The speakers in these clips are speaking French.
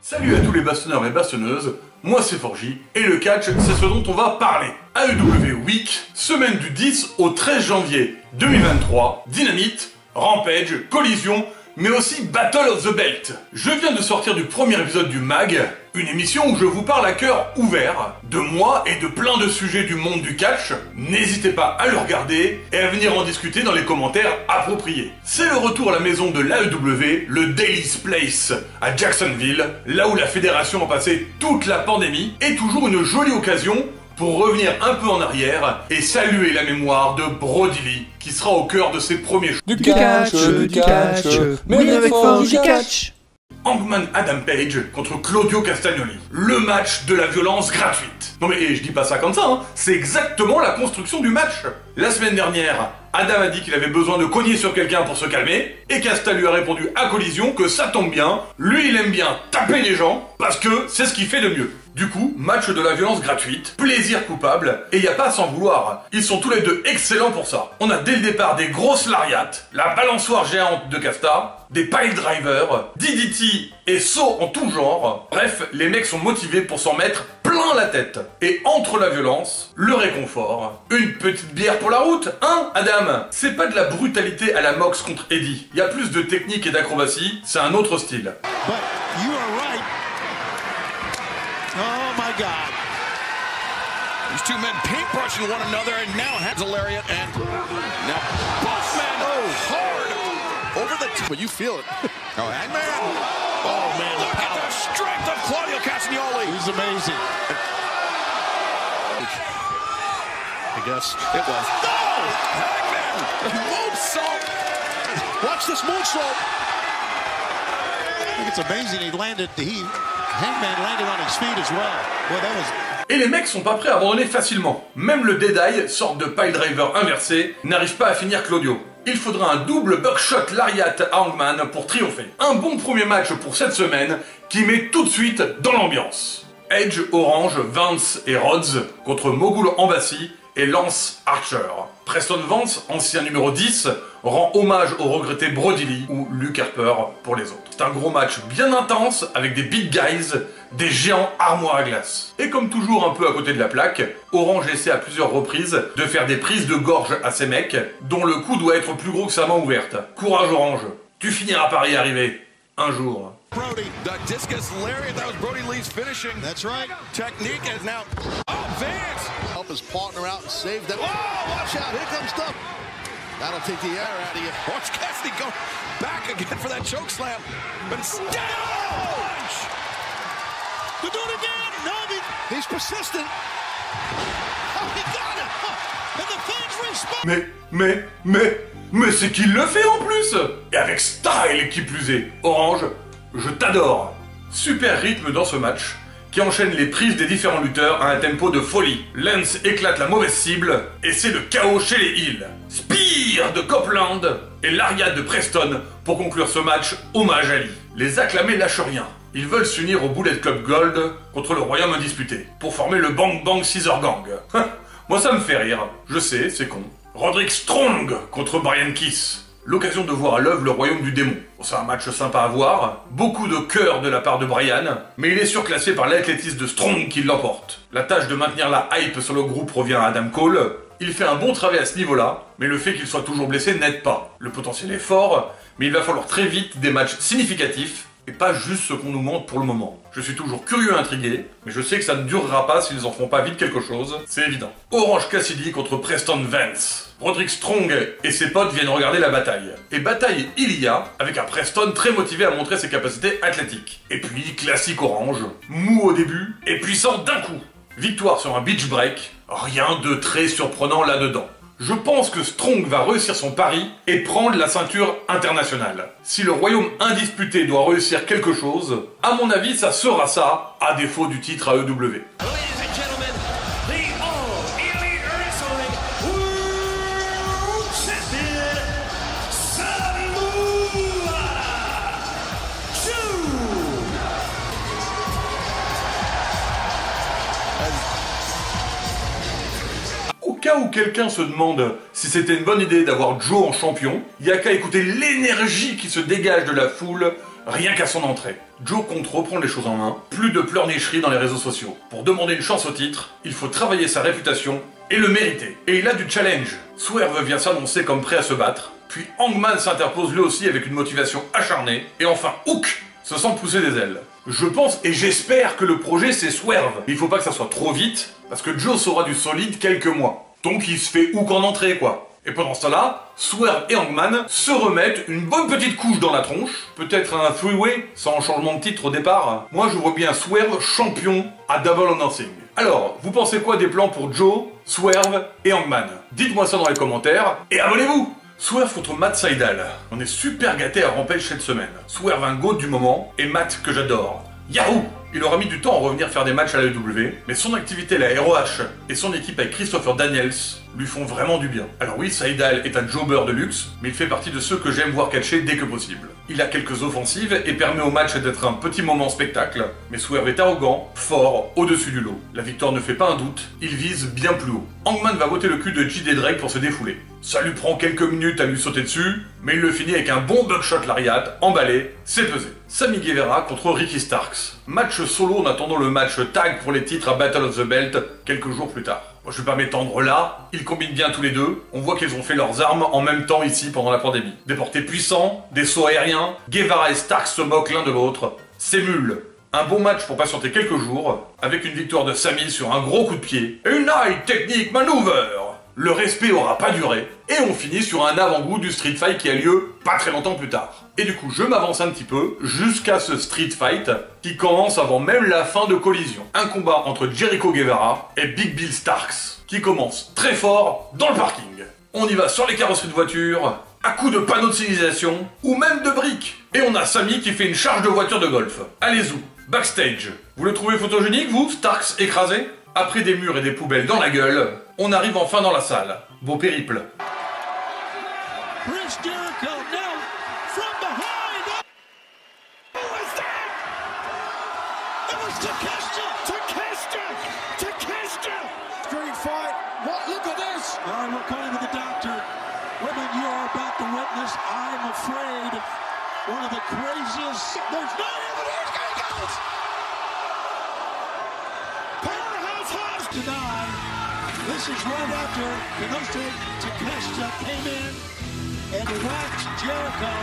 Salut à tous les bastonneurs et bastonneuses, moi c'est Forgy, et le catch c'est ce dont on va parler. AEW Week, semaine du 10 au 13 janvier 2023, Dynamite, Rampage, Collision, mais aussi Battle of the Belt. Je viens de sortir du premier épisode du MAG, une émission où je vous parle à cœur ouvert de moi et de plein de sujets du monde du catch. N'hésitez pas à le regarder et à venir en discuter dans les commentaires appropriés. C'est le retour à la maison de l'AEW, le Daily's Place, à Jacksonville, là où la fédération a passé toute la pandémie, et toujours une jolie occasion pour revenir un peu en arrière et saluer la mémoire de Brody Lee, qui sera au cœur de ses premiers shows. Du catch, mais avec force du catch. Hangman Adam Page contre Claudio Castagnoli. Le match de la violence gratuite. Non mais je dis pas ça comme ça, hein. C'est exactement la construction du match. La semaine dernière, Adam a dit qu'il avait besoin de cogner sur quelqu'un pour se calmer, et Casta lui a répondu à Collision que ça tombe bien, lui il aime bien taper les gens, parce que c'est ce qu'il fait de mieux. Du coup, match de la violence gratuite, plaisir coupable, et y a pas à s'en vouloir. Ils sont tous les deux excellents pour ça. On a dès le départ des grosses lariats, la balançoire géante de Casta, des pile drivers, DDT et sauts en tout genre. Bref, les mecs sont motivés pour s'en mettre plein la tête. Et entre la violence, le réconfort, une petite bière pour la route, hein, Adam? C'est pas de la brutalité à la Mox contre Eddie. Y a plus de technique et d'acrobatie, c'est un autre style. But you are right. Oh my God. These two men paintbrushing one another, and now has a lariat, and now both men hard over the top. But you feel it. Oh, Hangman. Oh man, look at the strength of Claudio Castagnoli. He's amazing. I guess it was. No! Hangman! Moonsault! Watch this moonsault. I think it's amazing he landed. Hangman landed on his feet as well. Well, that was... Et les mecs sont pas prêts à abandonner facilement. Même le Deadeye, sorte de pile driver inversé, n'arrive pas à finir Claudio. Il faudra un double buckshot lariat à Hangman pour triompher. Un bon premier match pour cette semaine qui met tout de suite dans l'ambiance. Edge, Orange, Vance et Rhodes contre Mogul Embassy et Lance Archer. Preston Vance, ancien numéro 10, rend hommage au regretté Brody Lee ou Luke Harper pour les autres. C'est un gros match bien intense avec des big guys, des géants armoires à glace. Et comme toujours un peu à côté de la plaque, Orange essaie à plusieurs reprises de faire des prises de gorge à ces mecs dont le coup doit être plus gros que sa main ouverte. Courage Orange, tu finiras par y arriver. Un jour. Brody, the discus lariat, that was Brody Lee's finishing. That's right. Technique is now. Oh, Vance! Help his partner out and save them. Oh, watch out. Here comes Duff. That'll take the air out of you. Watch Cassidy go back again for that choke slam. But instead, punch! To do it again. No, he's persistent. Oh, he got it. And the fans respond. Mais c'est qu'il le fait en plus! Et avec style qui plus est. Orange, je t'adore. Super rythme dans ce match, qui enchaîne les prises des différents lutteurs à un tempo de folie. Lance éclate la mauvaise cible, et c'est le chaos chez les heels. Spear de Copeland et lariat de Preston pour conclure ce match hommage à Lee. Les acclamés lâchent rien. Ils veulent s'unir au Bullet Club Gold contre le Royaume Indisputé, pour former le Bang Bang Scissor Gang. Moi ça me fait rire, je sais, c'est con. Roderick Strong contre Brian Keith. L'occasion de voir à l'œuvre le royaume du démon. Bon, c'est un match sympa à voir, beaucoup de cœur de la part de Brian, mais il est surclassé par l'athlétisme de Strong qui l'emporte. La tâche de maintenir la hype sur le groupe revient à Adam Cole. Il fait un bon travail à ce niveau-là, mais le fait qu'il soit toujours blessé n'aide pas. Le potentiel est fort, mais il va falloir très vite des matchs significatifs, et pas juste ce qu'on nous montre pour le moment. Je suis toujours curieux et intrigué, mais je sais que ça ne durera pas s'ils en font pas vite quelque chose, c'est évident. Orange Cassidy contre Preston Vance. Roderick Strong et ses potes viennent regarder la bataille. Et bataille il y a, avec un Preston très motivé à montrer ses capacités athlétiques. Et puis, classique Orange, mou au début, et puissant d'un coup. Victoire sur un beach break, rien de très surprenant là-dedans. Je pense que Strong va réussir son pari et prendre la ceinture internationale. Si le Royaume Indisputé doit réussir quelque chose, à mon avis ça sera ça, à défaut du titre AEW. Au cas où quelqu'un se demande si c'était une bonne idée d'avoir Joe en champion, y a qu'à écouter l'énergie qui se dégage de la foule rien qu'à son entrée. Joe compte reprendre les choses en main, plus de pleurnicherie dans les réseaux sociaux. Pour demander une chance au titre, il faut travailler sa réputation et le mériter. Et il a du challenge. Swerve vient s'annoncer comme prêt à se battre, puis Hangman s'interpose lui aussi avec une motivation acharnée, et enfin Hook se sent pousser des ailes. Je pense et j'espère que le projet c'est Swerve. Il faut pas que ça soit trop vite, parce que Joe saura du solide quelques mois. Donc il se fait Hook en entrée quoi. Et pendant ce temps-là, Swerve et Hangman se remettent une bonne petite couche dans la tronche. Peut-être un three-way, sans changement de titre au départ. Moi je vois bien Swerve champion à Double or Nothing. Alors, vous pensez quoi des plans pour Joe, Swerve et Hangman? Dites-moi ça dans les commentaires, et abonnez-vous! Swerve contre Matt Sydal. On est super gâtés à Rampage cette semaine. Swerve un GOAT du moment, et Matt que j'adore. Yahoo! Il aura mis du temps à revenir faire des matchs à l'AEW, mais son activité à la ROH et son équipe avec Christopher Daniels lui font vraiment du bien. Alors oui, Sydal est un jobber de luxe, mais il fait partie de ceux que j'aime voir catcher dès que possible. Il a quelques offensives et permet au match d'être un petit moment spectacle, mais Swerve est arrogant, fort, au-dessus du lot. La victoire ne fait pas un doute, il vise bien plus haut. Hangman va botter le cul de J.D. Drake pour se défouler. Ça lui prend quelques minutes à lui sauter dessus, mais il le finit avec un bon buckshot lariat, emballé, c'est pesé. Sammy Guevara contre Ricky Starks. Match solo en attendant le match tag pour les titres à Battle of the Belt quelques jours plus tard. Moi, je vais pas m'étendre là, ils combinent bien tous les deux, on voit qu'ils ont fait leurs armes en même temps ici pendant la pandémie. Des portés puissants, des sauts aériens, Guevara et Starks se moquent l'un de l'autre, c'est nul. Un bon match pour patienter quelques jours, avec une victoire de Sammy sur un gros coup de pied, et une high technique maneuver. Le respect aura pas duré, et on finit sur un avant-goût du street fight qui a lieu pas très longtemps plus tard. Et du coup, je m'avance un petit peu jusqu'à ce street fight qui commence avant même la fin de Collision. Un combat entre Jericho Guevara et Big Bill Starks, qui commence très fort dans le parking. On y va sur les carrosseries de voitures, à coups de panneaux de signalisation, ou même de briques. Et on a Sammy qui fait une charge de voiture de golf. Allez-y, backstage. Vous le trouvez photogénique, vous, Starks écrasé? Après des murs et des poubelles dans la gueule, on arrive enfin dans la salle. Beau périple. Chris Jericho now from behind. Who was that? It was Takeshita. Street fight. What? Look at this. All right, we're calling to the doctor. Women, you are about to witness, I'm afraid, one of the craziest. There's no evidence. Here he goes. Powerhouse Hobbs denied. This is right after Kenosuke Takeshita came in and whacked Jericho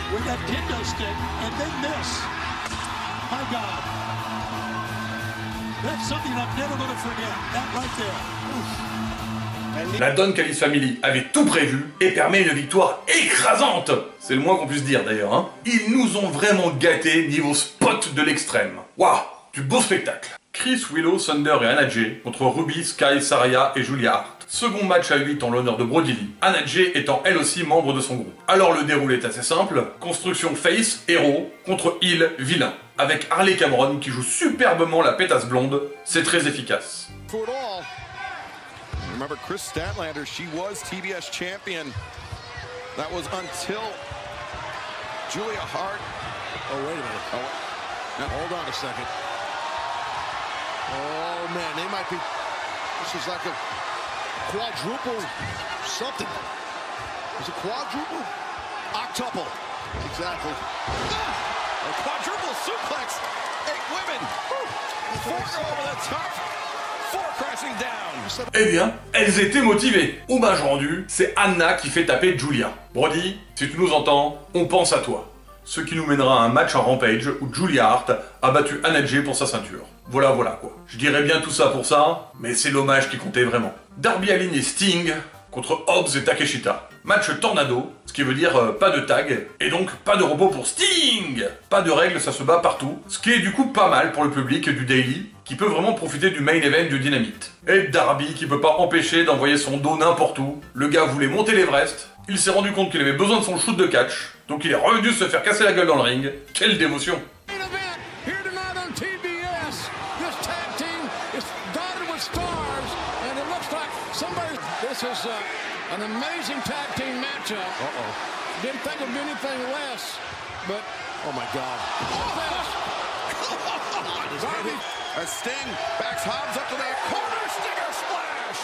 with that kendo stick and then this. My God. That's something I'm never going to forget. That right there. Oof. La Don Callis Family avait tout prévu et permet une victoire écrasante. C'est le moins qu'on puisse dire d'ailleurs. Hein. Ils nous ont vraiment gâtés niveau spot de l'extrême. Waouh, du beau spectacle. Chris, Willow, Thunder et Anna Jay contre Ruby, Sky, Saraya et Julia Hart. Second match à 8 en l'honneur de Brody Lee, Anna Jay étant elle aussi membre de son groupe. Alors le déroulé est assez simple, construction face, héros, contre heel, vilain. Avec Harley Cameron qui joue superbement la pétasse blonde, c'est très efficace. Remember Chris Statlander, she was TBS champion. That was until Julia Hart. Oh, wait a minute. Oh, now, hold on a second. Oh, man, they might be... This is like a quadruple something. Is it quadruple? Octuple. Exactly. A quadruple suplex. 8 women. Four over the top. Four crashing down. Eh bien, elles étaient motivées. Hommage rendu, c'est Anna qui fait taper Julia. Brody, si tu nous entends, on pense à toi. Ce qui nous mènera à un match en Rampage où Julia Hart a battu Anna Jay pour sa ceinture. Voilà quoi. Je dirais bien tout ça pour ça, mais c'est l'hommage qui comptait vraiment. Darby Allin et Sting contre Hobbs et Takeshita. Match tornado, ce qui veut dire pas de tag, et donc pas de repos pour Sting. Pas de règles, ça se bat partout, ce qui est du coup pas mal pour le public du Daily, qui peut vraiment profiter du main event du Dynamite. Et Darby qui peut pas empêcher d'envoyer son dos n'importe où. Le gars voulait monter l'Everest, il s'est rendu compte qu'il avait besoin de son shoot de catch, donc il est revenu se faire casser la gueule dans le ring. Quelle dévotion! This is an amazing tag team matchup. Didn't think of anything less, but oh my God! As Sting backs Hobbs up to that corner, Stinger splash.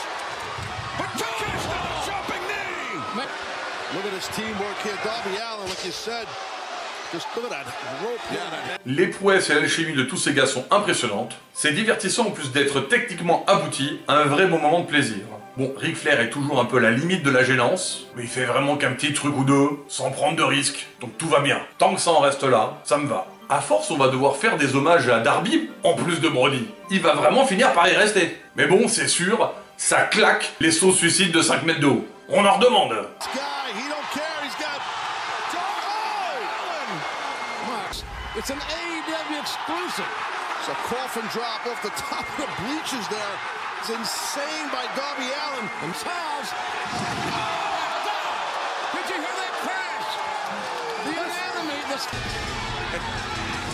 But Takeshita jumping knee. Look at his teamwork here, Darby Allin, like you said. Les prouesses et l'alchimie de tous ces gars sont impressionnantes. C'est divertissant en plus d'être techniquement abouti, un vrai bon moment de plaisir. Bon, Ric Flair est toujours un peu à la limite de la gênance, mais il fait vraiment qu'un petit truc ou deux, sans prendre de risques, donc tout va bien. Tant que ça en reste là, ça me va. À force, on va devoir faire des hommages à Darby, en plus de Brody. Il va vraiment finir par y rester. Mais bon, c'est sûr, ça claque les sauts suicides de 5 mètres de haut. On en redemande. It's an AEW exclusive. It's a coffin drop off the top of the bleachers there. It's insane by Darby Allin. And Taz. Did you hear that crash? The anatomy.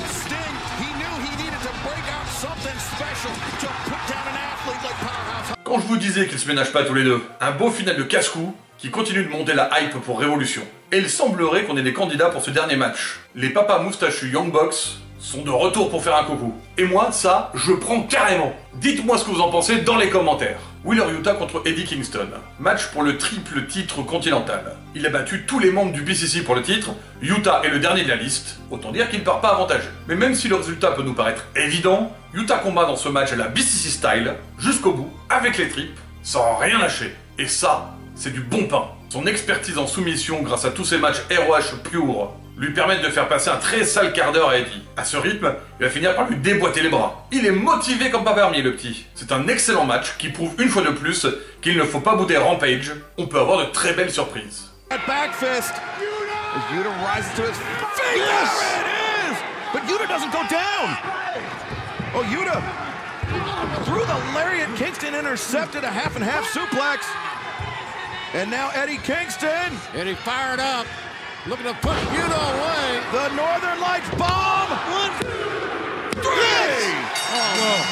Sting, he knew he needed to break out something special to put down an athlete like Powerhouse. Quand je vous disais qu'ils se ménagent pas tous les deux, un beau final de casse-cou qui continue de monter la hype pour Révolution. Et il semblerait qu'on ait des candidats pour ce dernier match. Les papas moustachus Young Bucks sont de retour pour faire un coucou. Et moi, ça, je prends carrément. Dites-moi ce que vous en pensez dans les commentaires. Wheeler Yuta contre Eddie Kingston. Match pour le triple titre continental. Il a battu tous les membres du BCC pour le titre. Yuta est le dernier de la liste. Autant dire qu'il ne part pas avantagé. Mais même si le résultat peut nous paraître évident, Yuta combat dans ce match à la BCC style, jusqu'au bout, avec les tripes, sans rien lâcher. Et ça, c'est du bon pain. Son expertise en soumission grâce à tous ces matchs ROH purs lui permettent de faire passer un très sale quart d'heure à Eddie. À ce rythme, il va finir par lui déboîter les bras. Il est motivé comme pas permis, le petit. C'est un excellent match qui prouve une fois de plus qu'il ne faut pas bouder Rampage. On peut avoir de très belles surprises. Back fist. As Yuta rises to his feet. Yes! There it is! But Yuta doesn't go down. Oh, Yuta through the lariat. Kingston intercepted a half-and-half suplex. And now Eddie Kingston. Eddie fired up. Looking to put Yuta away. The Northern Lights bomb. 1, 3. Oh,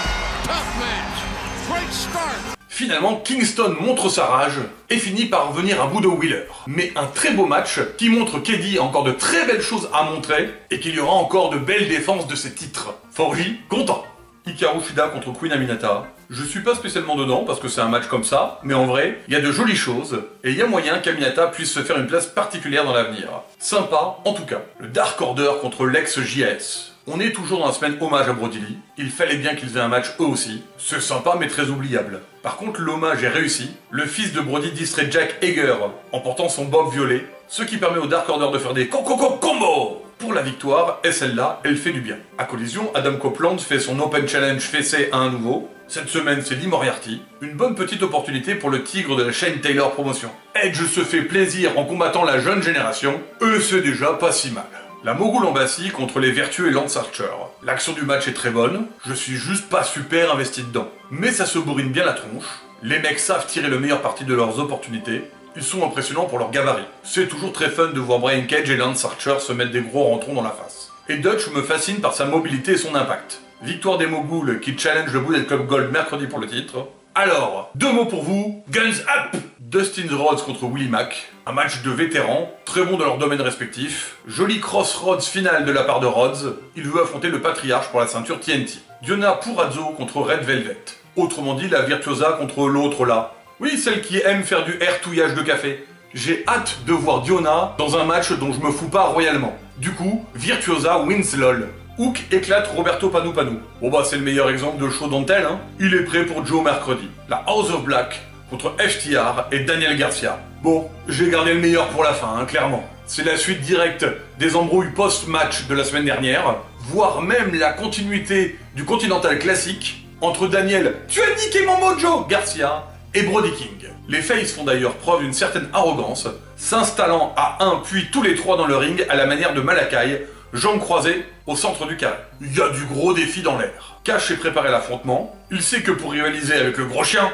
tough match. Great start. Finalement, Kingston montre sa rage et finit par revenir à bout de Wheeler. Mais un très beau match qui montre qu'Eddie a encore de très belles choses à montrer et qu'il y aura encore de belles défenses de ses titres. Forgy, content. Hikaru Shida contre Queen Aminata. Je suis pas spécialement dedans parce que c'est un match comme ça, mais en vrai, il y a de jolies choses et il y a moyen qu'Aminata puisse se faire une place particulière dans l'avenir. Sympa, en tout cas. Le Dark Order contre l'ex-JAS. On est toujours dans la semaine hommage à Brody Lee. Il fallait bien qu'ils aient un match eux aussi. C'est sympa mais très oubliable. Par contre, l'hommage est réussi. Le fils de Brody distrait Jack Hager en portant son bob violet, ce qui permet au Dark Order de faire des combos pour la victoire, et celle-là, elle fait du bien. À Collision, Adam Copeland fait son Open Challenge fessé à un nouveau. Cette semaine, c'est Lee Moriarty. Une bonne petite opportunité pour le tigre de la Shane Taylor promotion. Edge se fait plaisir en combattant la jeune génération, et c'est déjà pas si mal. La Mogul Embassy contre les Vertueux et Lance Archer. L'action du match est très bonne, je suis juste pas super investi dedans. Mais ça se bourrine bien la tronche, les mecs savent tirer le meilleur parti de leurs opportunités, ils sont impressionnants pour leur gabarit. C'est toujours très fun de voir Brian Cage et Lance Archer se mettre des gros rentrons dans la face. Et Dutch me fascine par sa mobilité et son impact. Victoire des Moguls qui challenge le Bullet Club Gold mercredi pour le titre. Alors, 2 mots pour vous, Guns Up! Dustin Rhodes contre Willie Mack, un match de vétérans, très bon dans leur domaine respectif. Joli crossroads final de la part de Rhodes, il veut affronter le patriarche pour la ceinture TNT. Diona Purrazzo contre Red Velvet. Autrement dit, la Virtuosa contre l'autre là. Oui, celle qui aime faire du air-touillage de café. J'ai hâte de voir Diona dans un match dont je me fous pas royalement. Du coup, Virtuosa wins lol. Hook éclate Roberto Panu Panu. Bon bah c'est le meilleur exemple de show dentelle, hein. Il est prêt pour Joe mercredi. La House of Black contre FTR et Daniel Garcia. Bon, j'ai gardé le meilleur pour la fin, hein, clairement. C'est la suite directe des embrouilles post-match de la semaine dernière, voire même la continuité du Continental classique entre Daniel « Tu as niqué mon mojo !» Garcia et Brody King. Les Faces font d'ailleurs preuve d'une certaine arrogance, s'installant à un puis tous les trois dans le ring à la manière de Malakai, jambes croisées au centre du carré. Il y a du gros défi dans l'air. Cash est préparé à l'affrontement, il sait que pour rivaliser avec le gros chien,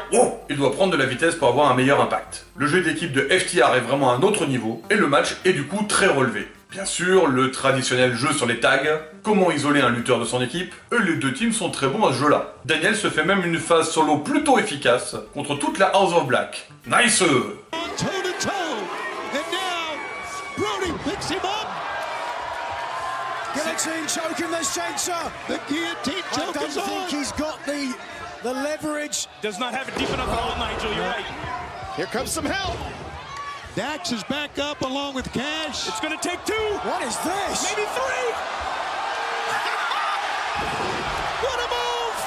il doit prendre de la vitesse pour avoir un meilleur impact. Le jeu d'équipe de FTR est vraiment à un autre niveau, et le match est du coup très relevé. Bien sûr, le traditionnel jeu sur les tags, comment isoler un lutteur de son équipe, et les deux teams sont très bons à ce jeu-là. Daniel se fait même une phase solo plutôt efficace contre toute la House of Black. Nice! Guillotine choke in the chainsaw. The guillotine choke is on. I don't think he's got the leverage. Does not have it deep enough hold, Nigel. You're right. Here comes some help. Dax is back up along with Cash. It's gonna take two. What is this? Maybe three. What a move!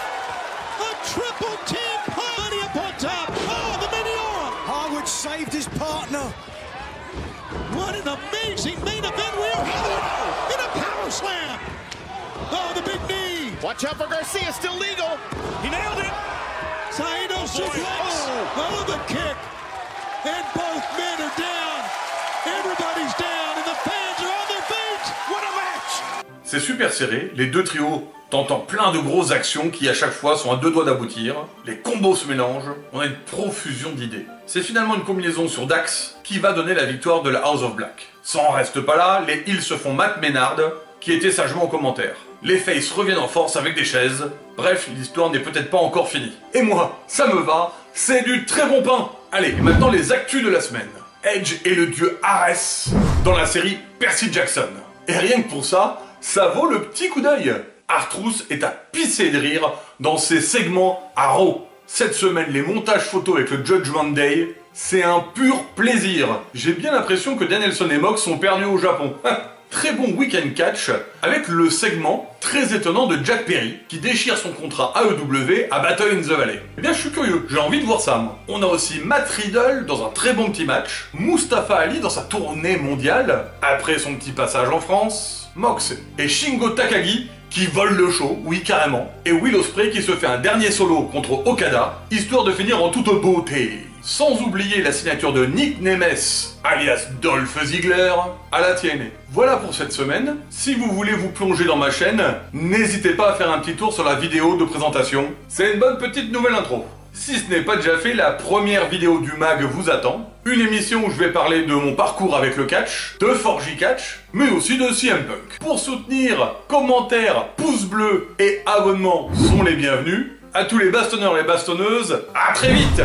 A triple team party up on top. Oh, the Meteora! Harwood saved his partner. What an amazing main event we're having in a power slam. Oh, the big knee. Watch out for Garcia, still legal. He nailed it. Saito suplex. Oh, the kick. And both men are down. Everybody's down, and the fans are on their feet. What a match. C'est super serré, les deux trios tentant plein de grosses actions qui à chaque fois sont à deux doigts d'aboutir, les combos se mélangent, on a une profusion d'idées. C'est finalement une combinaison sur Dax qui va donner la victoire de la House of Black. Ça en reste pas là, les heels se font Matt Menard, qui était sagement en commentaire. Les faces reviennent en force avec des chaises, bref, l'histoire n'est peut-être pas encore finie. Et moi, ça me va, c'est du très bon pain. Allez, maintenant les actus de la semaine. Edge est le dieu Ares dans la série Percy Jackson. Et rien que pour ça, ça vaut le petit coup d'œil. R-Truth est à pisser de rire dans ses segments à Raw. Cette semaine, les montages photos avec le Judgment Day, c'est un pur plaisir. J'ai bien l'impression que Danielson et Mox sont perdus au Japon. Très bon week-end catch avec le segment très étonnant de Jack Perry qui déchire son contrat AEW à Battle in the Valley. Eh bien, je suis curieux, j'ai envie de voir ça, moi. On a aussi Matt Riddle dans un très bon petit match, Mustafa Ali dans sa tournée mondiale, après son petit passage en France, Mox et Shingo Takagi qui volent le show, oui carrément, et Will Ospreay qui se fait un dernier solo contre Okada, histoire de finir en toute beauté. Sans oublier la signature de Nick Nemes, alias Dolph Ziggler, à la TNA. Voilà pour cette semaine. Si vous voulez vous plonger dans ma chaîne, n'hésitez pas à faire un petit tour sur la vidéo de présentation. C'est une bonne petite nouvelle intro. Si ce n'est pas déjà fait, la première vidéo du mag vous attend. Une émission où je vais parler de mon parcours avec le catch, de Forgy Catch, mais aussi de CM Punk. Pour soutenir, commentaires, pouces bleus et abonnements sont les bienvenus. À tous les bastonneurs et les bastonneuses, à très vite!